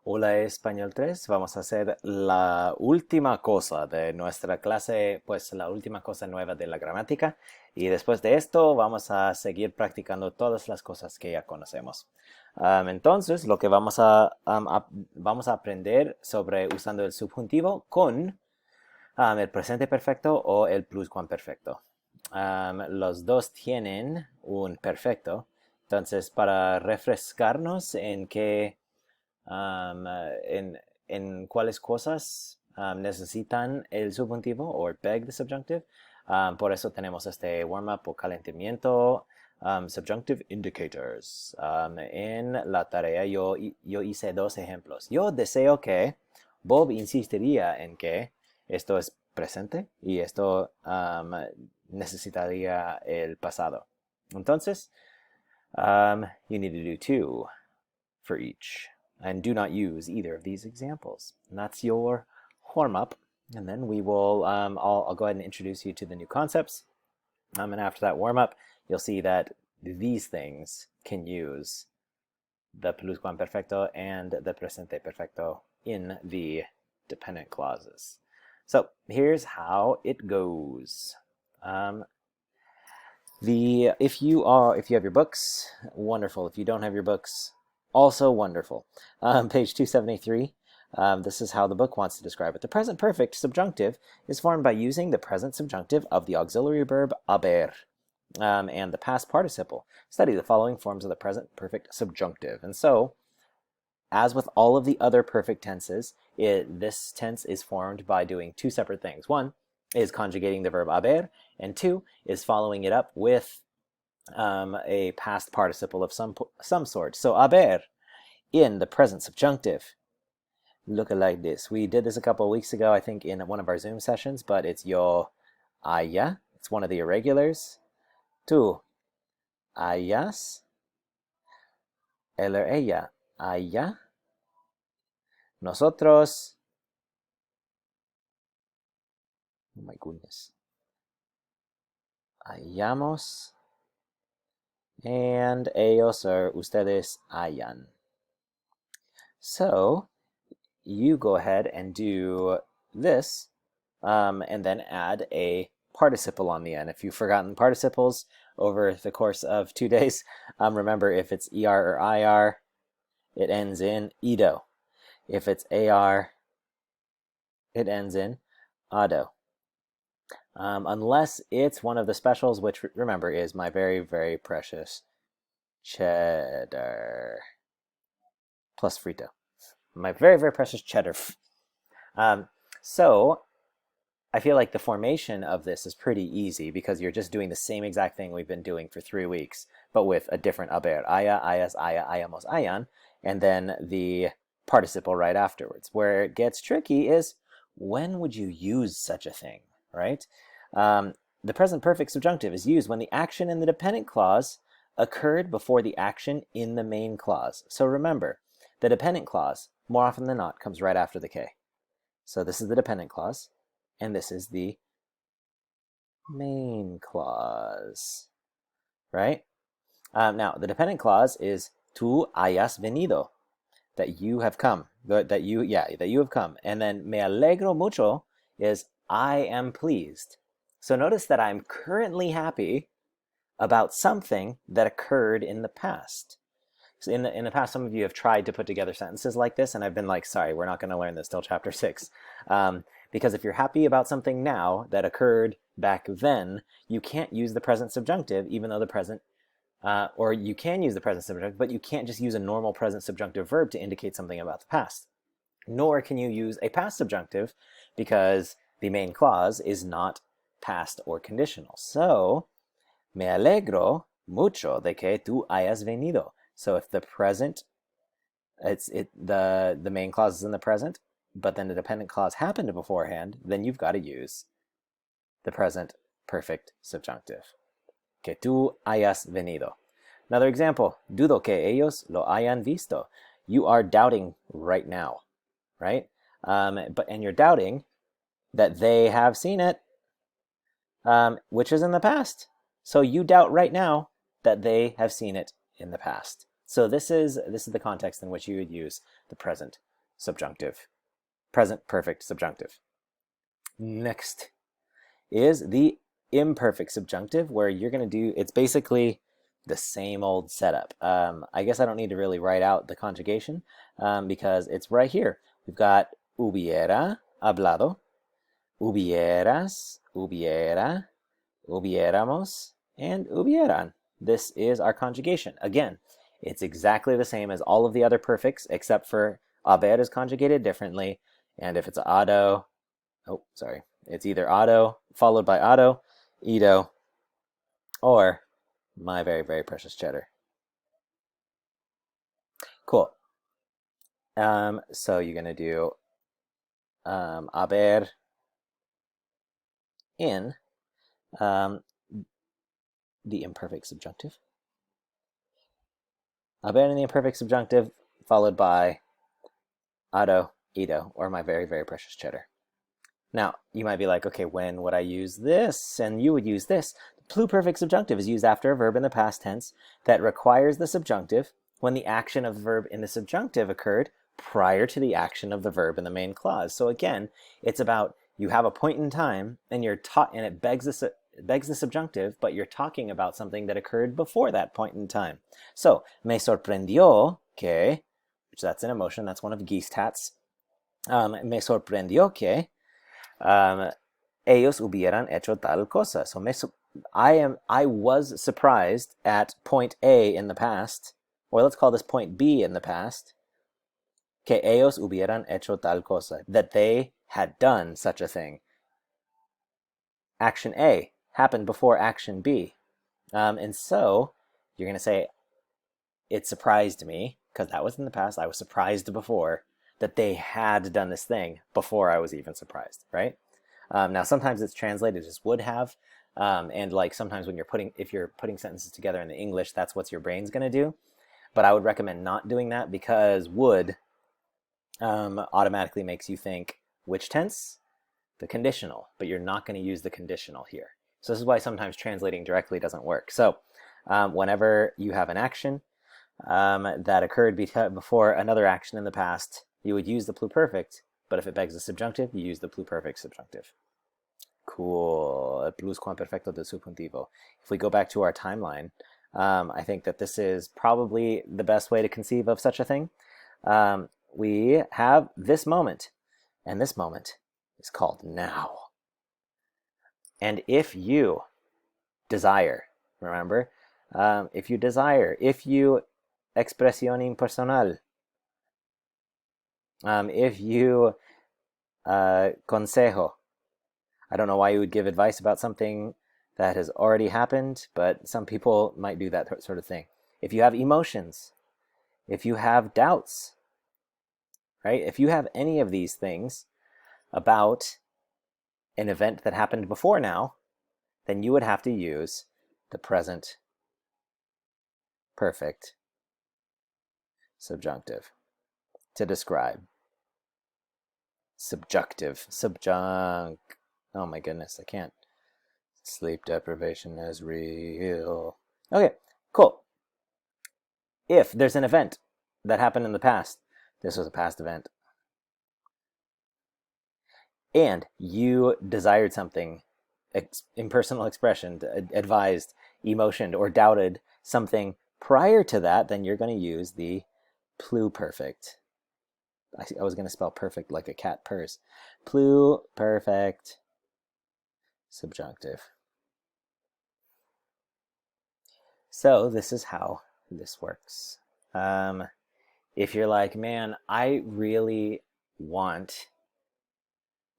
Hola Español 3, vamos a hacer la última cosa de nuestra clase, pues la última cosa nueva de la gramática y después de esto vamos a seguir practicando todas las cosas que ya conocemos. Entonces, lo que vamos a aprender sobre usando el subjuntivo con el presente perfecto o el pluscuamperfecto. Los dos tienen un perfecto, entonces para refrescarnos en qué en cuáles cosas necesitan el subjuntivo o beg the subjunctive. Por eso tenemos este warm-up o calentamiento, subjunctive indicators. En la tarea yo hice dos ejemplos. Yo deseo que Bob insistiría en que esto es presente y esto necesitaría el pasado. Entonces, you need to do two for each. And do not use either of these examples. And that's your warm-up. And then we will, I'll go ahead and introduce you to the new concepts. And after that warm-up, you'll see that these things can use the pluscuamperfecto and the presente perfecto in the dependent clauses. So here's how it goes. If you have your books, wonderful. If you don't have your books, also wonderful. Page 273. This is how the book wants to describe it. The present perfect subjunctive is formed by using the present subjunctive of the auxiliary verb haber and the past participle. Study the following forms of the present perfect subjunctive. And so, as with all of the other perfect tenses, this tense is formed by doing two separate things. One is conjugating the verb haber, and two is following it up with a past participle of some sort. So haber in the present subjunctive, look like this. We did this a couple of weeks ago, I think, in one of our Zoom sessions, but it's yo haya. It's one of the irregulars. Tú hayas. Él or ella haya. Nosotros. Oh my goodness. Hayamos. And ellos or ustedes hayan. So you go ahead and do this and then add a participle on the end. If you've forgotten participles over the course of 2 days, remember if it's ER or IR, it ends in ido. If it's AR, it ends in ado. Unless it's one of the specials, which remember is my very, very precious cheddar plus frito. My very, very precious cheddar. So I feel like the formation of this is pretty easy because you're just doing the same exact thing we've been doing for 3 weeks, but with a different haber. Haya, hayas, haya, hayamos, hayan, and then the participle right afterwards. Where it gets tricky is when would you use such a thing, right? The present perfect subjunctive is used when the action in the dependent clause occurred before the action in the main clause. So remember, the dependent clause, more often than not, comes right after the K. So this is the dependent clause, and this is the main clause, right? Now, the dependent clause is tú hayas venido, that you have come, that you have come. And then me alegro mucho is I am pleased. So notice that I'm currently happy about something that occurred in the past. So in the past, some of you have tried to put together sentences like this, and I've been like, sorry, we're not going to learn this till chapter 6. Because if you're happy about something now that occurred back then, you can't use the present subjunctive, even though the present, or you can use the present subjunctive, but you can't just use a normal present subjunctive verb to indicate something about the past. Nor can you use a past subjunctive because the main clause is not past or conditional. So, me alegro mucho de que tú hayas venido. So if the present, the main clause is in the present, but then the dependent clause happened beforehand, then you've got to use the present perfect subjunctive. Que tú hayas venido. Another example, dudo que ellos lo hayan visto. You are doubting right now, right? And you're doubting that they have seen it, which is in the past. So you doubt right now that they have seen it in the past. So this is the context in which you would use the present subjunctive. Present perfect subjunctive. Next is the imperfect subjunctive, where you're going to do, it's basically the same old setup. I guess I don't need to really write out the conjugation because it's right here. We've got hubiera hablado, hubieras, hubiera, hubiéramos, and hubieran. This is our conjugation. Again, it's exactly the same as all of the other perfects, except for haber is conjugated differently. And if it's auto, it's either auto followed by auto, ido, or my very, very precious cheddar. Cool. So you're going to do haber in the imperfect subjunctive. Haber in the imperfect subjunctive, followed by auto, ido, or my very, very precious cheddar. Now, you might be like, okay, when would I use this? And you would use this. The pluperfect subjunctive is used after a verb in the past tense that requires the subjunctive when the action of the verb in the subjunctive occurred prior to the action of the verb in the main clause. So again, it's about you have a point in time and you're and it begs the subjunctive, but you're talking about something that occurred before that point in time. So, me sorprendió que, which that's an emotion, that's one of Geese Tat's. Me sorprendió que ellos hubieran hecho tal cosa. So I was surprised at point A in the past, or let's call this point B in the past, que ellos hubieran hecho tal cosa, that they had done such a thing. Action A happened before action B. And so you're going to say, it surprised me, because that was in the past, I was surprised before, that they had done this thing before I was even surprised, right? Now, sometimes it's translated as would have, and like sometimes when if you're putting sentences together in the English, that's what your brain's going to do. But I would recommend not doing that because would automatically makes you think which tense? The conditional, but you're not going to use the conditional here. So this is why sometimes translating directly doesn't work. So whenever you have an action that occurred before another action in the past, you would use the pluperfect, but if it begs the subjunctive, you use the pluperfect subjunctive. Cool. Pluscuamperfecto del subjuntivo. If we go back to our timeline, I think that this is probably the best way to conceive of such a thing. We have this moment, and this moment is called now. And if you desire, remember, if you desire, if you expresión impersonal, if you consejo, I don't know why you would give advice about something that has already happened, but some people might do that sort of thing. If you have emotions, if you have doubts, right? If you have any of these things about an event that happened before now, then you would have to use the present perfect subjunctive to describe. Subjunctive. Oh my goodness, I can't. Sleep deprivation is real. Okay, cool. If there's an event that happened in the past, this was a past event, and you desired something, impersonal expression, advised, emotioned, or doubted something prior to that, then you're going to use the pluperfect. I was going to spell perfect like a cat purrs. Pluperfect subjunctive. So this is how this works. If you're like, man, I really want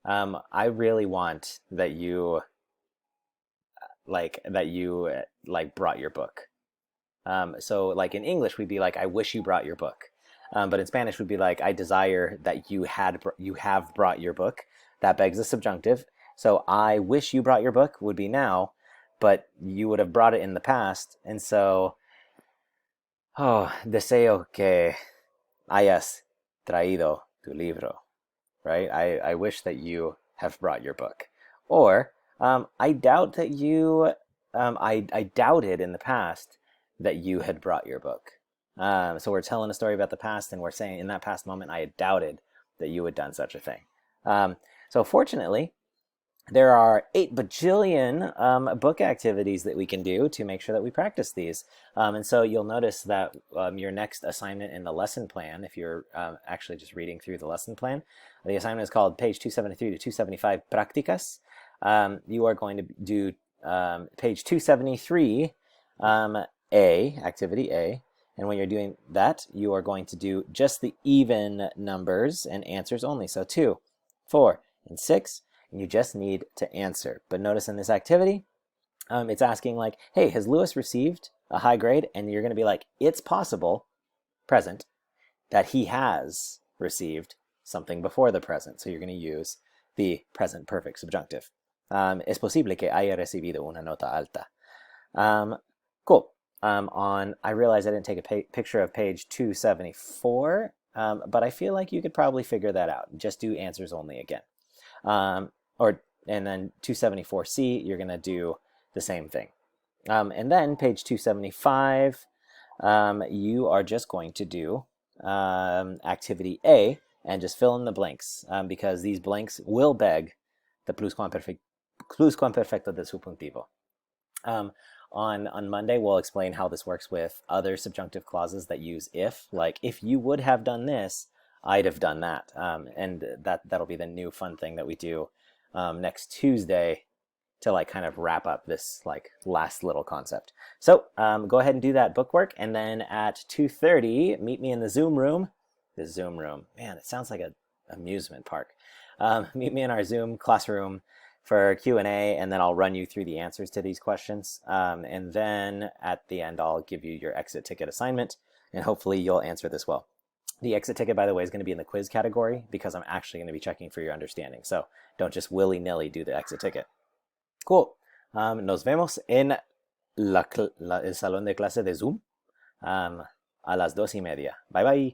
that you brought your book. So like in English, we'd be like, I wish you brought your book. But in Spanish, we'd be like, I desire that you have brought your book. That begs the subjunctive. So I wish you brought your book would be now, but you would have brought it in the past. And so, deseo que hayas traído tu libro, right? I wish that you have brought your book. Or, I doubt that you, I doubted in the past that you had brought your book. So we're telling a story about the past, and we're saying in that past moment I had doubted that you had done such a thing. So fortunately, there are 8 bajillion book activities that we can do to make sure that we practice these. And so you'll notice that your next assignment in the lesson plan, if you're actually just reading through the lesson plan, the assignment is called page 273 to 275, Prácticas. You are going to do page 273, activity A. And when you're doing that, you are going to do just the even numbers and answers only. So 2, 4, and 6. And you just need to answer. But notice in this activity, it's asking like, hey, has Lewis received a high grade? And you're going to be like, it's possible, present, that he has received something before the present. So you're going to use the present perfect subjunctive. Es posible que haya recibido una nota alta. Cool. I realize I didn't take a picture of page 274, but I feel like you could probably figure that out. Just do answers only again. And then 274C, you're going to do the same thing. And then page 275, you are just going to do activity A and just fill in the blanks because these blanks will beg the pluscuamperfecto del subjuntivo. On Monday, we'll explain how this works with other subjunctive clauses that use if. Like, if you would have done this, I'd have done that. And that'll be the new fun thing that we do next Tuesday to like kind of wrap up this like last little concept. So go ahead and do that bookwork, and then at 2:30, meet me in the Zoom room. The Zoom room, man, it sounds like an amusement park. Meet me in our Zoom classroom for Q&A, and then I'll run you through the answers to these questions. And then at the end, I'll give you your exit ticket assignment, and hopefully you'll answer this well. The exit ticket, by the way, is going to be in the quiz category because I'm actually going to be checking for your understanding. So don't just willy-nilly do the exit ticket. Cool. Nos vemos en el salón de clase de Zoom a las 2:30. Bye bye.